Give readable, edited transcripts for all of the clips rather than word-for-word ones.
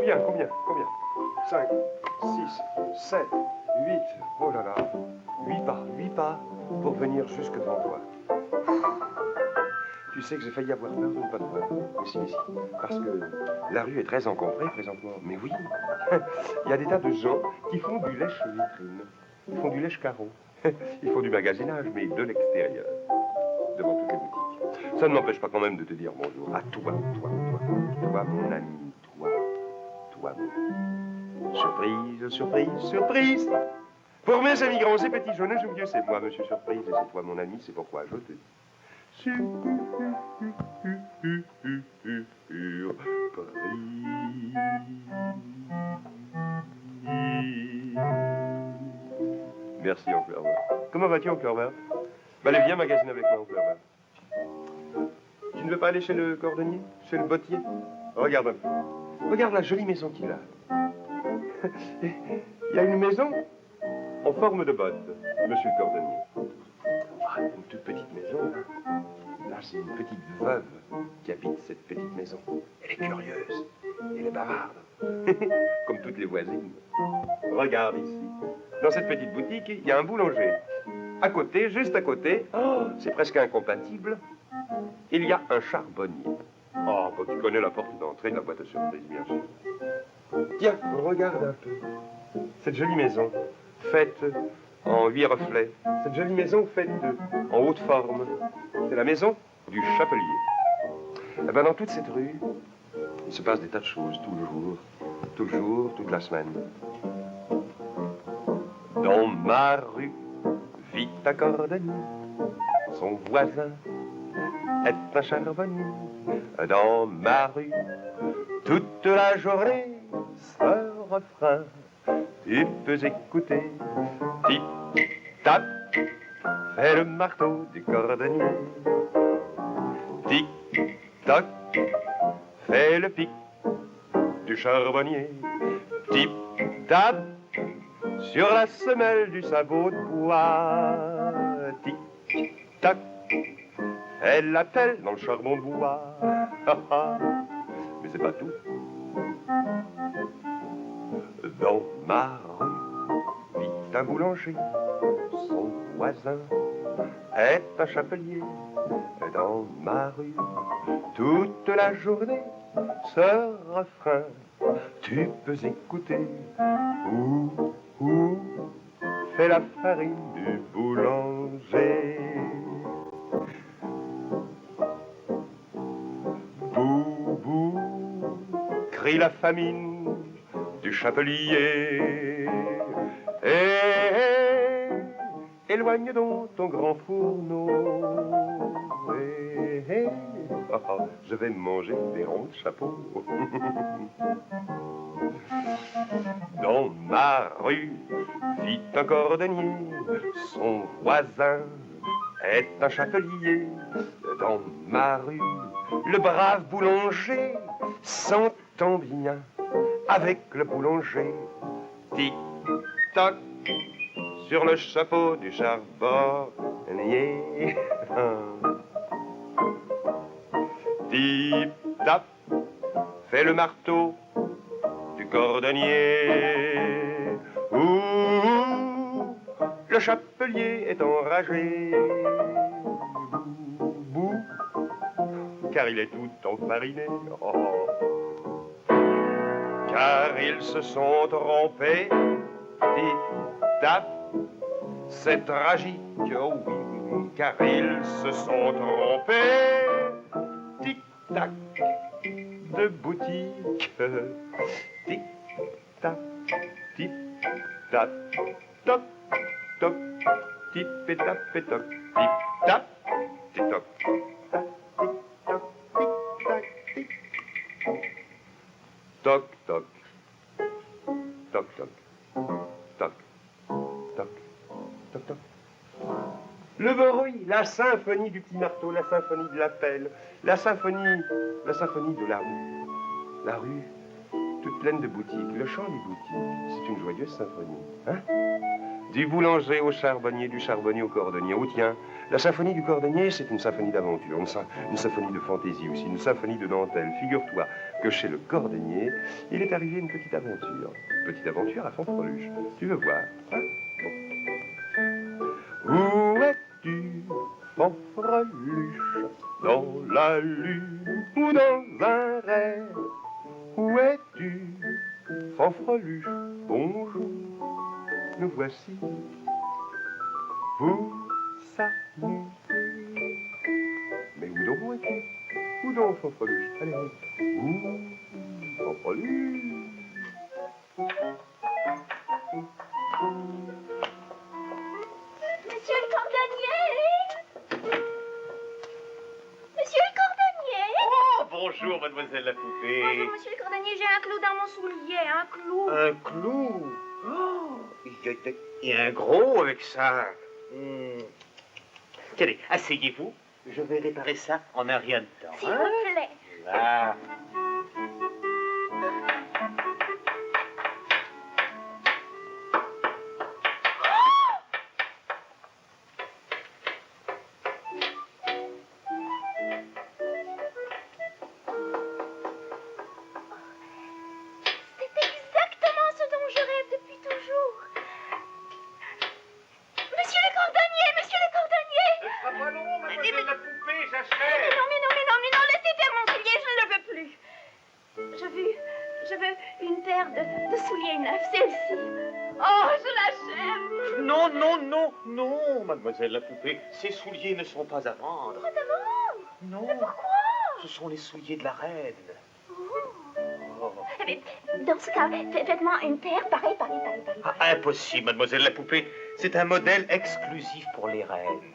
Combien 5, 6, 7, 8. Oh là là. 8 pas pour venir jusque devant toi. Tu sais que j'ai failli avoir peur de ne pas te voir. Mais si. Parce que la rue est très encombrée présentement. Mais oui, il y a des tas de gens qui font du lèche-vitrine. Ils font du lèche-carreau. Ils font du magasinage, mais de l'extérieur. Devant toutes les boutiques. Ça ne m'empêche pas quand même de te dire bonjour à toi, mon ami, toi, mon... Surprise. Pour mes amis grands et petits, jeunes et vieux, c'est moi, Monsieur Surprise, et c'est toi, mon ami, c'est pourquoi je te dis. Merci, oncle Herbert. Comment vas-tu, oncle Herbert? Allez, viens magasiner avec moi, oncle Herbert. Tu ne veux pas aller chez le cordonnier? Chez le bottier? Regarde un peu. Regarde la jolie maison qu'il a. Il y a une maison en forme de botte, monsieur le cordonnier. Ah, une toute petite maison. Là, c'est une petite veuve qui habite cette petite maison. Elle est curieuse. Elle est bavarde. Comme toutes les voisines. Regarde ici. Dans cette petite boutique, il y a un boulanger. À côté, juste à côté, oh, c'est presque incompatible, il y a un charbonnier. Oh, bah, tu connais la porte d'entrée de la boîte à surprise, bien sûr. Tiens, regarde un peu. Cette jolie maison, faite en 8 reflets. Cette jolie maison faite en haute forme. C'est la maison du chapelier. Eh ben, dans toute cette rue, il se passe des tas de choses, tout le jour, toute la semaine. Dans ma rue vit un cordonnier, son voisin est un charbonnier. Dans ma rue, toute la journée, ce refrain, tu peux écouter. Tic-tac, fait le marteau du cordonnier. Tic-tac, fait le pic du charbonnier. Tip-tap, sur la semelle du sabot de bois. Tic-tac, elle l'appelle dans le charbon de bois. Mais c'est pas tout. Dans ma rue vit un boulanger, son voisin est un chapelier. Dans ma rue, toute la journée, ce refrain, tu peux écouter. Ouh, fait la farine du boulanger. Bou, crie la famine du chapelier. Éloigne donc ton grand fourneau. Je vais manger des ronds de chapeau. Dans ma rue vit un cordonnier, son voisin est un chapelier. Dans ma rue, le brave boulanger s'entend bien avec le boulanger. Tic-tac, sur le chapeau du charbonnier. Tip-tap, fait le marteau du cordonnier. Ouh, le chapelier est enragé. Bou, car il est tout enfariné. Oh. Car ils se sont trompés. Tip-tap, c'est tragique, oh oui, car ils se sont trompés. Tic-tac, de boutique. Tic-tac, tic-tac, toc, toc, tip-et-tap et toc, tip-tap, tic-toc, tic-toc, tic-tac, tic. Toc, toc, toc, toc, toc, toc, toc, toc. Le bruit, la symphonie du petit marteau, la symphonie de la pelle, la symphonie de la rue. La rue, toute pleine de boutiques, le chant des boutiques, c'est une joyeuse symphonie. Hein? Du boulanger au charbonnier, du charbonnier au cordonnier. Oh tiens, la symphonie du cordonnier, c'est une symphonie d'aventure, une symphonie de fantaisie aussi, une symphonie de dentelle. Figure-toi que chez le cordonnier, il est arrivé une petite aventure. Petite aventure à fanfreluche. Tu veux voir, hein? Bon. Où es-tu, fanfreluche, dans la lune ou dans un rêve? Où es-tu, fanfreluche, bonjour, nous voici pour s'amuser. Mais où donc es-tu? Où donc, fanfreluche? Allez, allez. Où, fanfreluche? Monsieur le cordonnier! Monsieur le cordonnier! Oh, bonjour, mademoiselle la poupée. Bonjour, monsieur le cordonnier, j'ai un clou dans mon soulier, un clou. Un clou? Oh, il y a un gros avec ça. Tenez, asseyez-vous. Je vais réparer ça en un rien de temps. S'il vous plaît. Là. C'est exactement ce dont je rêve depuis toujours. Monsieur le cordonnier, monsieur le cordonnier! Ce sera pas long, mademoiselle la poupée, Mais j'achève. non, mais non, mais non, mais non, laissez faire mon soulier, je ne le veux plus. Je veux une paire de souliers neufs, celle-ci. Oh, je l'achète. Non, non, non, non, mademoiselle la poupée. Ces souliers ne sont pas à vendre. Pas d'avance. Non. Pourquoi? Ce sont les souliers de la reine. Oh. Eh bien, dans ce cas, faites-moi une paire pareille. Ah, impossible, mademoiselle la poupée. C'est un modèle exclusif pour les reines.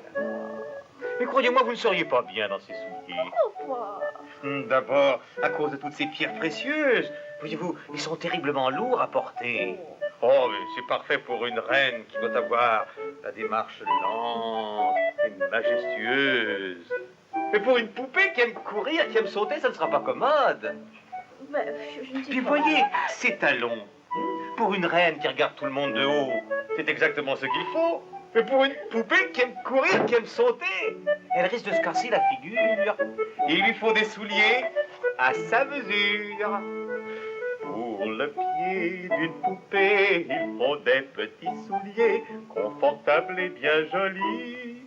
Mais croyez-moi, vous ne seriez pas bien dans ces souliers. Pourquoi? D'abord, à cause de toutes ces pierres précieuses. Voyez-vous, ils sont terriblement lourds à porter. Oh, mais c'est parfait pour une reine qui doit avoir la démarche lente et majestueuse. Mais pour une poupée qui aime courir, qui aime sauter, ça ne sera pas commode. Ben, je ne sais Puis pas. voyez, ces talons, pour une reine qui regarde tout le monde de haut, c'est exactement ce qu'il faut. Mais pour une poupée qui aime courir, qui aime sauter, elle risque de se casser la figure. Il lui faut des souliers à sa mesure. Pour le pied d'une poupée, il faut des petits souliers, confortables et bien jolis.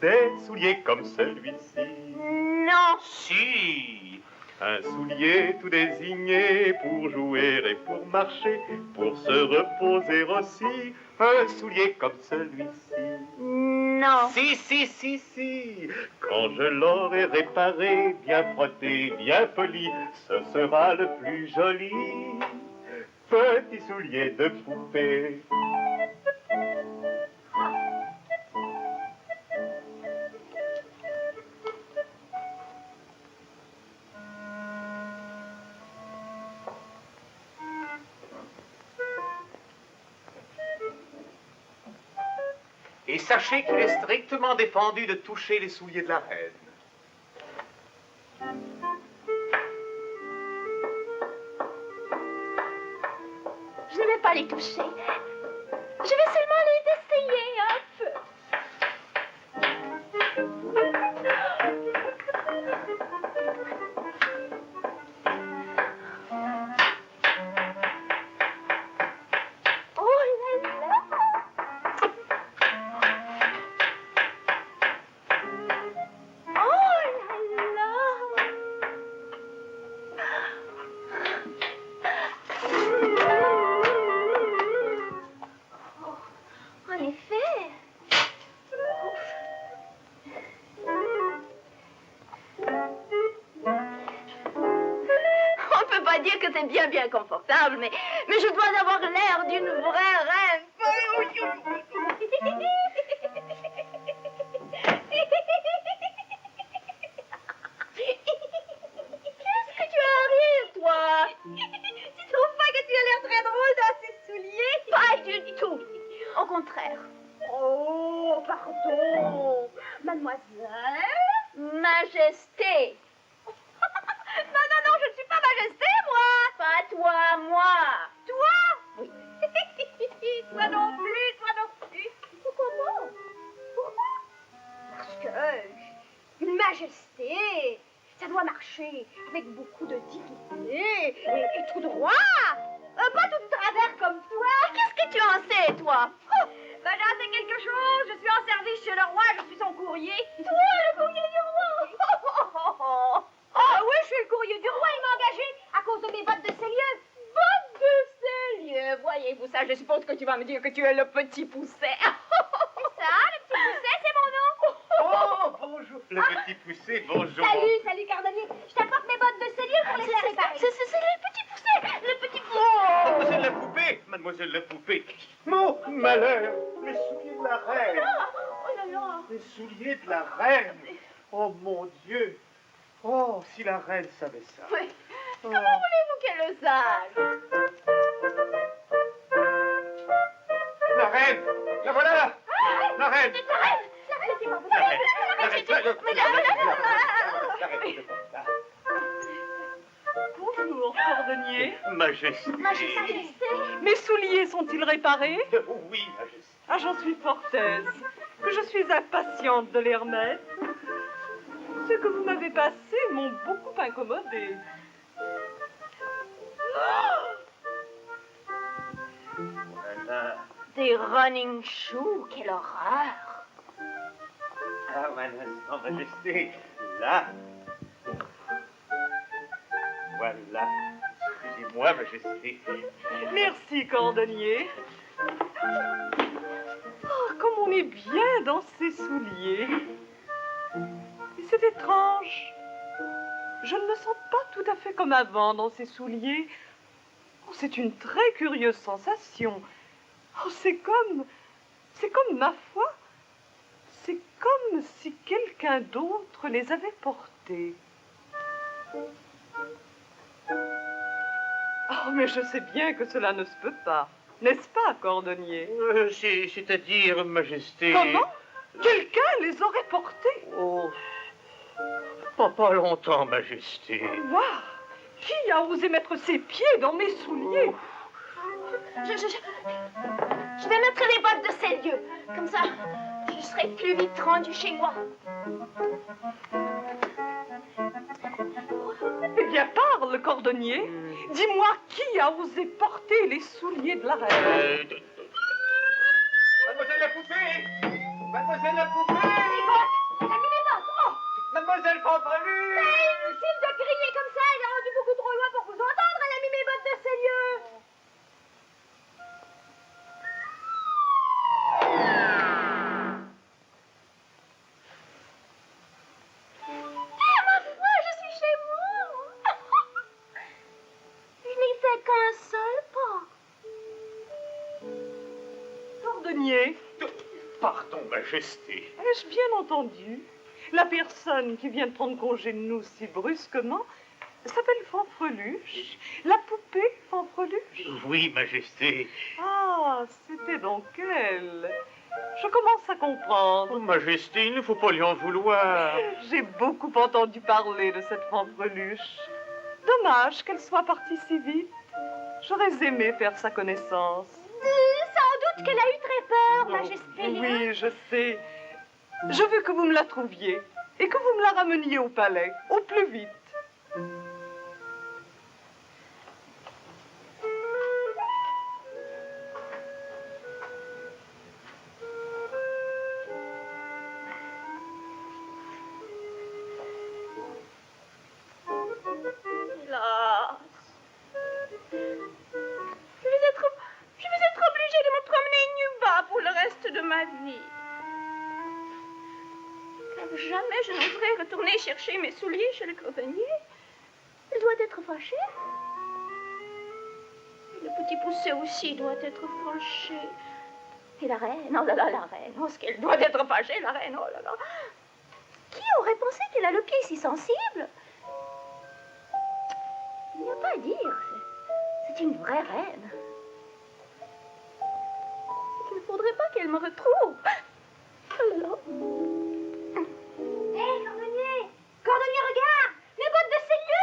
Des souliers comme celui-ci. Non. Si, un soulier tout désigné pour jouer et pour marcher, pour se reposer aussi. Un soulier comme celui-ci. Non. Si. Quand je l'aurai réparé, bien frotté, bien poli, ce sera le plus joli. Petit soulier de poupée. Et sachez qu'il est strictement défendu de toucher les souliers de la reine. Je ne vais pas les toucher. Je vais seulement les essayer un peu. Oh là là! Oh là là! En effet. On ne peut pas dire que c'est bien confortable, mais je dois avoir l'air d'une vraie reine. Qu'est-ce que tu as à rire, toi? Tu trouves pas que tu as l'air très drôle dans ces souliers? Pas du tout. Au contraire. Oh, pardon. Mademoiselle? Majesté. Non, je ne suis pas majesté, moi. Pas toi, moi. Toi? Oui. Toi non plus, toi non plus. Majesté, ça doit marcher avec beaucoup de dignité et tout droit. Pas tout de travers comme toi. Qu'est-ce que tu en sais, toi? Ben, j'en sais quelque chose. Je suis en service chez le roi, je suis son courrier. Toi, le courrier du roi? Ah oui, je suis le courrier du roi. Il m'a engagé à cause de mes bottes de Célieu. Bottes de Célieu. Voyez-vous ça, je suppose que tu vas me dire que tu es le petit pousset. C'est ça, le petit pousset, c'est mon nom. Oh, bonjour. Le petit poussé, bonjour. Salut, cordonnier. Je t'apporte mes bottes de Célieu pour les faire réparer. C'est le petit pousset, le petit pousset. Mademoiselle la poupée, mademoiselle la poupée. Mon malheur, les souliers de la reine. Oh là là. Les souliers de la reine. Oh mon Dieu. Oh, si la reine savait ça. Oui. Comment voulez-vous qu'elle le sache? La reine, la voilà. La reine. Bonjour, cordonnier. Majesté. Majesté. Mes souliers sont-ils réparés? Oui, majesté. Ah, j'en suis fort aise. Que je suis impatiente de les remettre. Ceux que vous m'avez passés m'ont beaucoup incommodée. Voilà. Des running shoes, quelle horreur. Ah, maintenant, majesté, là. Voilà. Excusez-moi, majesté. Merci, cordonnier. Oh, comme on est bien dans ces souliers. Et c'est étrange. Je ne me sens pas tout à fait comme avant dans ces souliers. Oh, c'est une très curieuse sensation. Oh, c'est comme ma foi. C'est comme si quelqu'un d'autre les avait portés. Oh, mais je sais bien que cela ne se peut pas. N'est-ce pas, cordonnier? C'est-à-dire, majesté... Comment? Quelqu'un les aurait portés? Oh, pas longtemps, majesté. Waouh! Qui a osé mettre ses pieds dans mes souliers? Je vais mettre les bottes de Célieu. Comme ça, je serai plus vite rendue chez moi. Eh bien, parle, cordonnier. Dis-moi qui a osé porter les souliers de la reine? Mademoiselle la poupée! Mademoiselle la poupée! Mes bottes! Elle a mis mes bottes! Oh! Mademoiselle Fanfreluche! C'est inutile de crier comme ça, elle est rendue beaucoup trop loin pour vous entendre, elle a mis mes bottes de Célieu! Ah, ma foi, je suis chez moi! Je n'ai fait qu'un seul pas. Cordonnier, Pardon, majesté. ai-je bien entendu? La personne qui vient de prendre congé de nous si brusquement s'appelle Fanfreluche. La poupée Fanfreluche? Oui, majesté. Ah, c'était donc elle. Je commence à comprendre. Oh, majesté, il ne faut pas lui en vouloir. J'ai beaucoup entendu parler de cette Fanfreluche. Dommage qu'elle soit partie si vite. J'aurais aimé faire sa connaissance. Sans doute qu'elle a eu très peur, Majesté. Oui, je sais. Je veux que vous me la trouviez et que vous me la rameniez au palais, au plus vite. Hélas. Je vais être obligée de me promener nu-bas pour le reste de ma vie. Car jamais je n'oserais retourner chercher mes souliers chez le cordonnier. Il doit être fâché. Et le petit pousset aussi doit être fâché. Et la reine, oh là là, la reine, oh ce qu'elle doit être fâchée, la reine, oh là là. Qui aurait pensé qu'elle a le pied si sensible? Il n'y a pas à dire, c'est une vraie reine. Il ne faudrait pas qu'elle me retrouve. Oh là là. Hé, cordonnier! Cordonnier, regarde! Mes bottes de Célieu!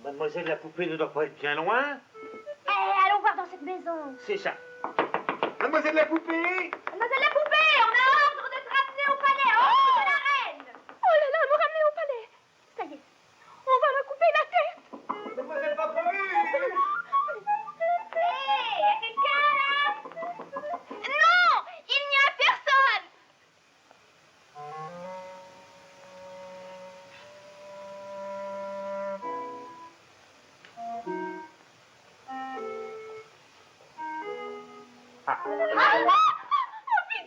Mademoiselle la poupée ne doit pas être bien loin. Allons voir dans cette maison. C'est ça. Mademoiselle la poupée! Mademoiselle la poupée, on a ordre de te ramener au Pitié,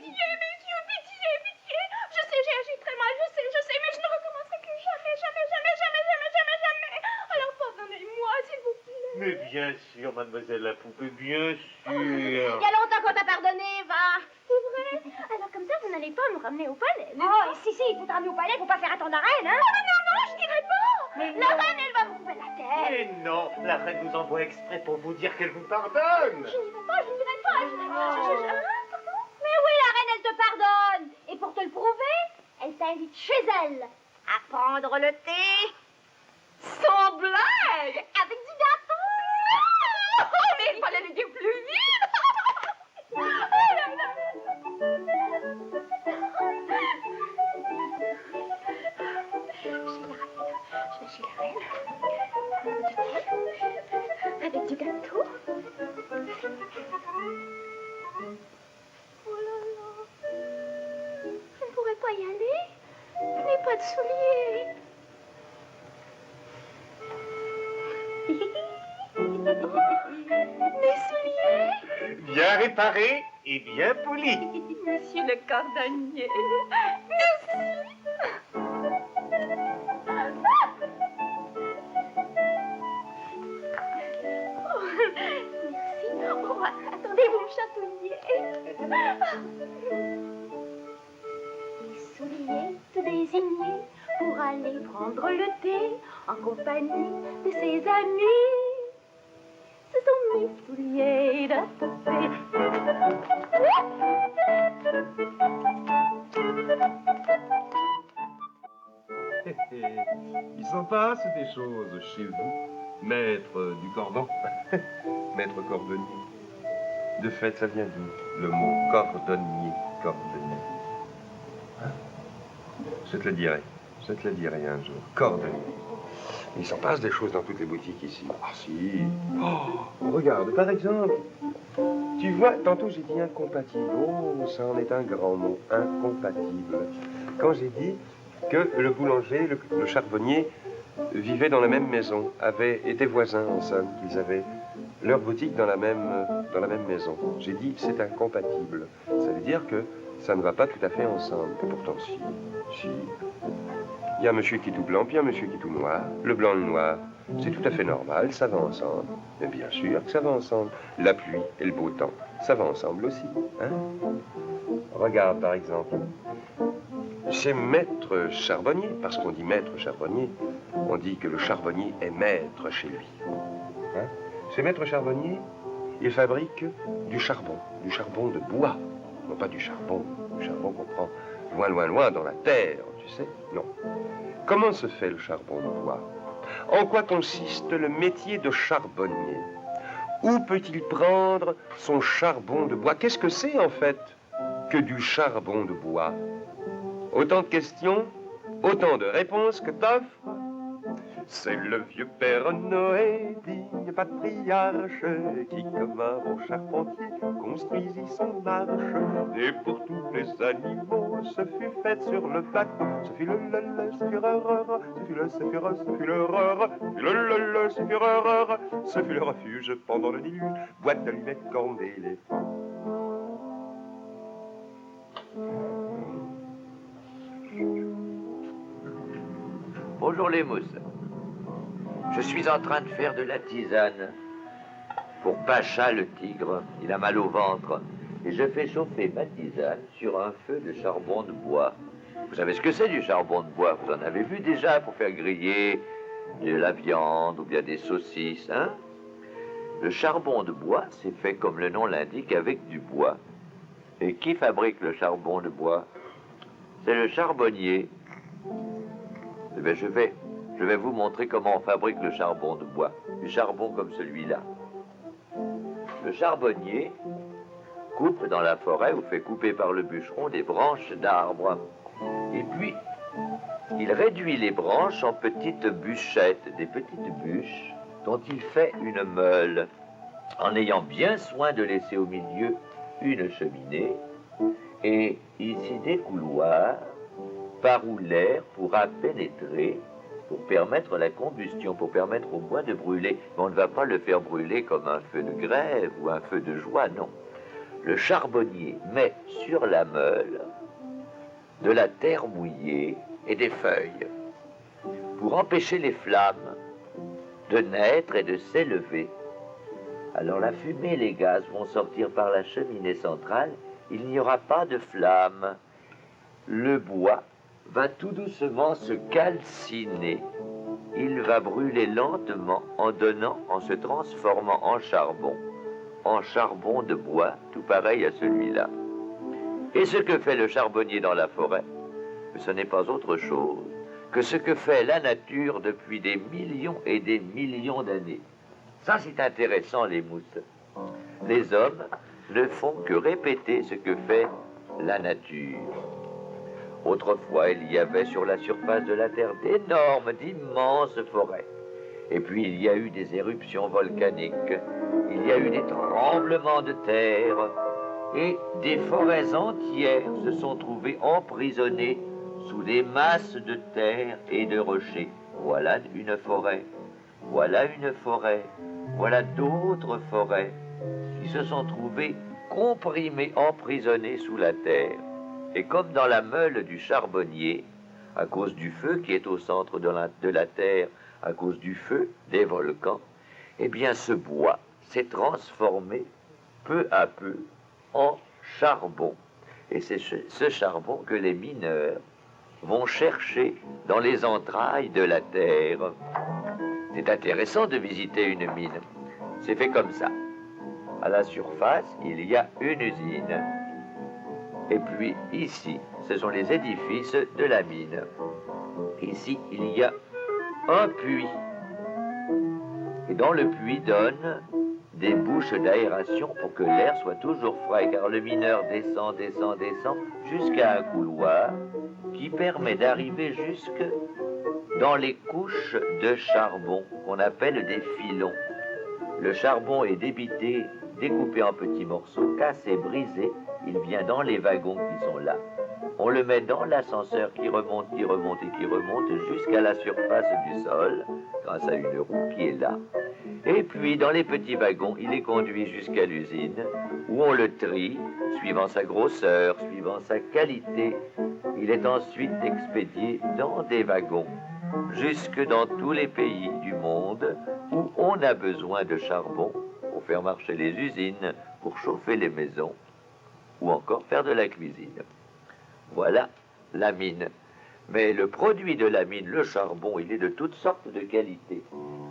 messieurs, pitié, pitié. Je sais, j'ai agi très mal, je sais, mais je ne recommencerai plus jamais, jamais, jamais, jamais, jamais, jamais, jamais. Alors pardonnez-moi, s'il vous plaît. Mais bien sûr, mademoiselle la poupée, bien sûr. Il y a longtemps qu'on t'a pardonné, va. C'est vrai. Alors comme ça, vous n'allez pas me ramener au palais. Oh, si, il faut te ramener au palais pour pas faire attendre la reine, hein. Oh, non, je dirais pas. Mais la reine, elle va vous couper la tête. Mais non, la reine vous envoie exprès pour vous dire qu'elle vous pardonne. Je n'y vais pas, je n'irai pas. Pardon? Mais oui, la reine, elle te pardonne. Et pour te le prouver, elle t'invite chez elle à prendre le thé. Sans blague! Avec du gâteau. Oh, mais il fallait le dire plus vite! Oh là là. Je vais chez la reine. Avec du gâteau. Oh là là. Je ne pourrais pas y aller. Je n'ai pas de souliers. Mes souliers. Bien réparé et bien poli. Monsieur le cordonnier. Oh, merci. Oh, attendez, vous me chatouillez. Les souliers te désignés pour aller prendre le thé en compagnie de ses amis. Ce sont mes souliers de poupée. Il s'en passe des choses chez vous, maître du cordon, maître cordonnier. De fait, ça vient d'où, le mot cordonnier, cordonnier? Hein? Je te le dirai un jour, cordonnier. Il s'en passe des choses dans toutes les boutiques ici. Ah si. Oh, regarde, par exemple, tu vois, tantôt j'ai dit incompatible. Oh, ça en est un grand mot, incompatible. Quand j'ai dit que le boulanger, le charbonnier vivaient dans la même maison, étaient voisins en somme, qu'ils avaient leur boutique dans la même maison. J'ai dit c'est incompatible. Ça veut dire que ça ne va pas tout à fait ensemble. Et pourtant si. Il y a un monsieur qui est tout blanc, puis un monsieur qui est tout noir. Le blanc, le noir, c'est tout à fait normal, ça va ensemble. Mais bien sûr que ça va ensemble. La pluie et le beau temps, ça va ensemble aussi. Hein? Regarde par exemple. C'est maître charbonnier, parce qu'on dit maître charbonnier, on dit que le charbonnier est maître chez lui. Hein? C'est maître charbonnier, il fabrique du charbon de bois, non pas du charbon qu'on prend loin, loin, loin dans la terre, tu sais, non. Comment se fait le charbon de bois? En quoi consiste le métier de charbonnier? Où peut-il prendre son charbon de bois? Qu'est-ce que c'est en fait que du charbon de bois? Autant de questions, autant de réponses que t'offres. C'est le vieux père Noé, digne patriarche, qui comme un bon charpentier construisit son arche. Et pour tous les animaux, ce fut fait sur le bateau. Ce fut le ce fut reur, ce fut le ce fut reur, ce fut le reur, ce fut le ce fut reur, ce fut le refuge pendant le déluge, boîte d'allumettes, corne d'éléphant. Bonjour les mousses. Je suis en train de faire de la tisane pour Pacha le tigre. Il a mal au ventre. Et je fais chauffer ma tisane sur un feu de charbon de bois. Vous savez ce que c'est du charbon de bois? Vous en avez vu déjà pour faire griller de la viande ou bien des saucisses, hein? Le charbon de bois, c'est fait comme le nom l'indique avec du bois. Et qui fabrique le charbon de bois? C'est le charbonnier. Eh bien, je vais vous montrer comment on fabrique le charbon de bois. Du charbon comme celui-là. Le charbonnier coupe dans la forêt ou fait couper par le bûcheron des branches d'arbres. Et puis, il réduit les branches en petites bûchettes, des petites bûches dont il fait une meule, en ayant bien soin de laisser au milieu une cheminée et ici des couloirs par où l'air pourra pénétrer pour permettre la combustion, pour permettre au bois de brûler. Mais on ne va pas le faire brûler comme un feu de grève ou un feu de joie, non. le charbonnier met sur la meule de la terre mouillée et des feuilles pour empêcher les flammes de naître et de s'élever. Alors la fumée et les gaz vont sortir par la cheminée centrale, il n'y aura pas de flamme. Le bois va tout doucement se calciner. Il va brûler lentement en se transformant en charbon de bois, tout pareil à celui-là. Et ce que fait le charbonnier dans la forêt, ce n'est pas autre chose que ce que fait la nature depuis des millions et des millions d'années. Ça, c'est intéressant, les mousses. Les hommes ne font que répéter ce que fait la nature. Autrefois, il y avait sur la surface de la Terre d'immenses forêts. Et puis, il y a eu des éruptions volcaniques, il y a eu des tremblements de terre, et des forêts entières se sont trouvées emprisonnées sous des masses de terre et de rochers. Voilà une forêt, voilà une forêt, voilà d'autres forêts qui se sont trouvées comprimées, emprisonnées sous la terre. Et comme dans la meule du charbonnier, à cause du feu qui est au centre de la terre, à cause du feu des volcans, eh bien ce bois s'est transformé peu à peu en charbon. Et c'est ce charbon que les mineurs vont chercher dans les entrailles de la terre. C'est intéressant de visiter une mine. C'est fait comme ça. À la surface, il y a une usine. Et puis ici, ce sont les édifices de la mine. Ici, il y a un puits. Et dans le puits donne des bouches d'aération pour que l'air soit toujours frais, car le mineur descend jusqu'à un couloir qui permet d'arriver jusque dans les couches de charbon qu'on appelle des filons. Le charbon est débité, découpé en petits morceaux, cassé, brisé. Il vient dans les wagons qui sont là. On le met dans l'ascenseur qui remonte jusqu'à la surface du sol, grâce à une roue qui est là. Et puis, dans les petits wagons, il est conduit jusqu'à l'usine, où on le trie, suivant sa grosseur, suivant sa qualité. Il est ensuite expédié dans des wagons, jusque dans tous les pays du monde où on a besoin de charbon pour faire marcher les usines, pour chauffer les maisons, ou encore faire de la cuisine. Voilà la mine. Mais le produit de la mine, le charbon, il est de toutes sortes de qualités.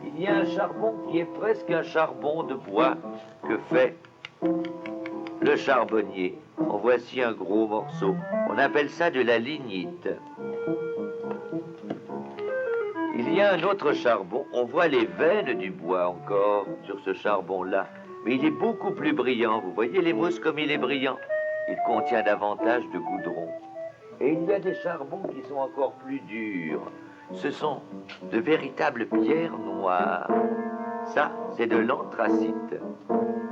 Il y a un charbon qui est presque un charbon de bois que fait le charbonnier. En voici un gros morceau. On appelle ça de la lignite. Il y a un autre charbon. On voit les veines du bois encore sur ce charbon-là. Mais il est beaucoup plus brillant. Vous voyez les mousses comme il est brillant. Il contient davantage de goudron. Et il y a des charbons qui sont encore plus durs. Ce sont de véritables pierres noires. Ça, c'est de l'anthracite.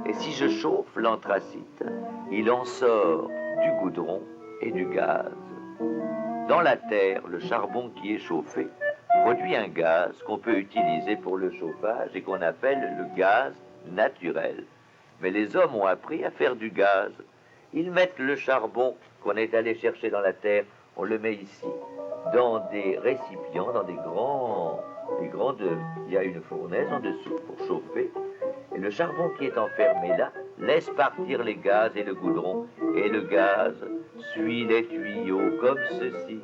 Et si je chauffe l'anthracite, il en sort du goudron et du gaz. Dans la terre, le charbon qui est chauffé produit un gaz qu'on peut utiliser pour le chauffage et qu'on appelle le gaz naturel. Mais les hommes ont appris à faire du gaz. Ils mettent le charbon qu'on est allé chercher dans la terre, on le met ici, dans des récipients, dans des grandes... Il y a une fournaise en dessous pour chauffer. Et le charbon qui est enfermé là laisse partir les gaz et le goudron. Et le gaz suit les tuyaux comme ceci.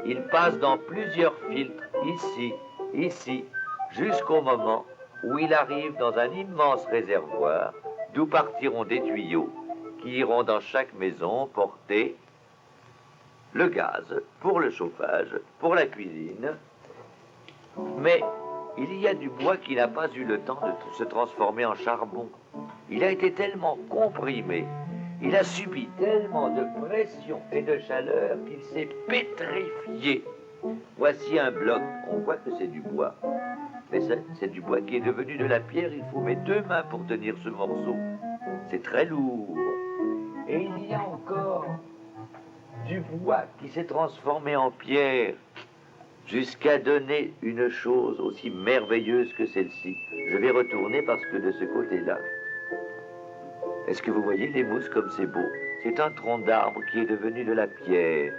Il passe dans plusieurs filtres, ici, jusqu'au moment où il arrive dans un immense réservoir d'où partiront des tuyaux qui iront dans chaque maison porter le gaz pour le chauffage, pour la cuisine. Mais il y a du bois qui n'a pas eu le temps de se transformer en charbon. Il a été tellement comprimé, il a subi tellement de pression et de chaleur qu'il s'est pétrifié. Voici un bloc, on voit que c'est du bois. Mais c'est du bois qui est devenu de la pierre, il faut mettre 2 mains pour tenir ce morceau. C'est très lourd. Et il y a encore du bois qui s'est transformé en pierre jusqu'à donner une chose aussi merveilleuse que celle-ci. Je vais retourner parce que de ce côté-là, Est-ce que vous voyez les mousses comme c'est beau? C'est un tronc d'arbre qui est devenu de la pierre.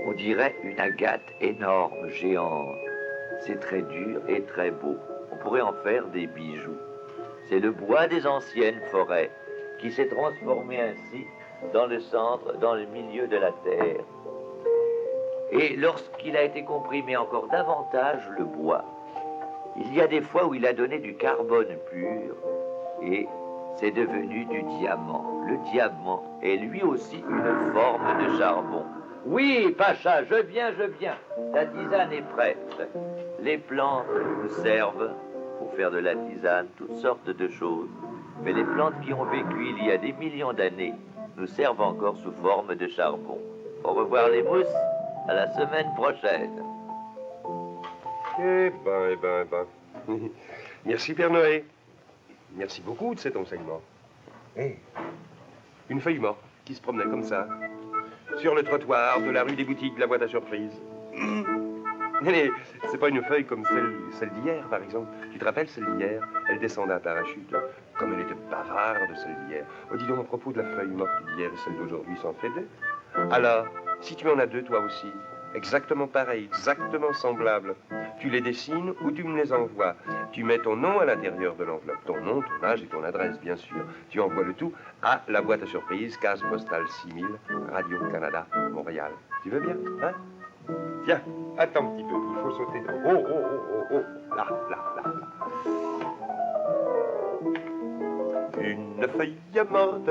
On dirait une agate énorme, géante. C'est très dur et très beau. On pourrait en faire des bijoux. C'est le bois des anciennes forêts qui s'est transformé ainsi dans le centre, dans le milieu de la terre. Et lorsqu'il a été comprimé encore davantage, le bois, il y a des fois où il a donné du carbone pur et c'est devenu du diamant. Le diamant est lui aussi une forme de charbon. Oui, Pacha, je viens. La tisane est prête. Les plantes nous servent pour faire de la tisane, toutes sortes de choses. Mais les plantes qui ont vécu il y a des millions d'années nous servent encore sous forme de charbon. Au revoir les mousses, à la semaine prochaine. Eh ben. Merci Père Noé. Merci beaucoup de cet enseignement. Hé, une feuille morte qui se promenait comme ça, sur le trottoir de la rue des boutiques de la boîte à surprise. C'est pas une feuille comme celle d'hier, par exemple. Tu te rappelles celle d'hier? Elle descendait à parachute. Comme elle était bavarde, celle d'hier. Oh, dis donc, à propos de la feuille morte d'hier et celle d'aujourd'hui, ça en fait deux. Alors, si tu en as deux, toi aussi, exactement pareil, exactement semblables, tu les dessines ou tu me les envoies. Tu mets ton nom à l'intérieur de l'enveloppe. Ton nom, ton âge et ton adresse, bien sûr. Tu envoies le tout à la boîte à surprise, case postale 6000, Radio-Canada, Montréal. Tu veux bien, hein? Tiens, attends un petit peu, il faut sauter dans... Oh, là. Une feuille morte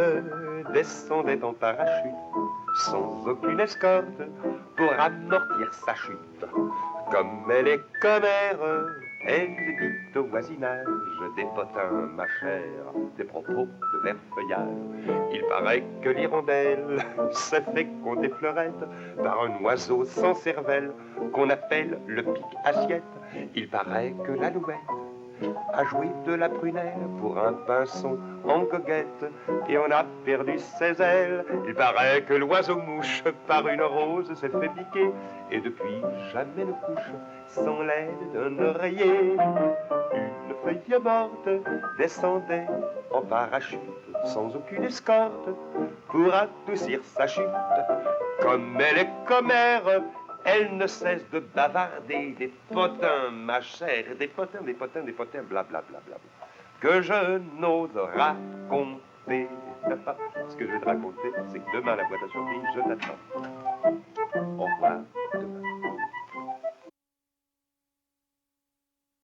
descendait en parachute, sans aucune escorte, pour amortir sa chute. Comme elle est commère, elle dit au voisinage des potins, ma chère, des propos de vert feuillage. Il paraît que l'hirondelle se fait qu'on des fleurettes par un oiseau sans cervelle qu'on appelle le pic-assiette. Il paraît que l'alouette a joué de la prunelle pour un pinson en goguette et on a perdu ses ailes. Il paraît que l'oiseau-mouche par une rose s'est fait piquer et depuis jamais ne couche sans l'aide d'un oreiller. Une feuille morte descendait en parachute sans aucune escorte pour adoucir sa chute. Comme elle est commère, elle ne cesse de bavarder des potins, ma chère, des potins, blablabla, que je n'ose raconter. Ce que je vais te raconter, c'est que demain, à la boîte à surprise, je t'attends.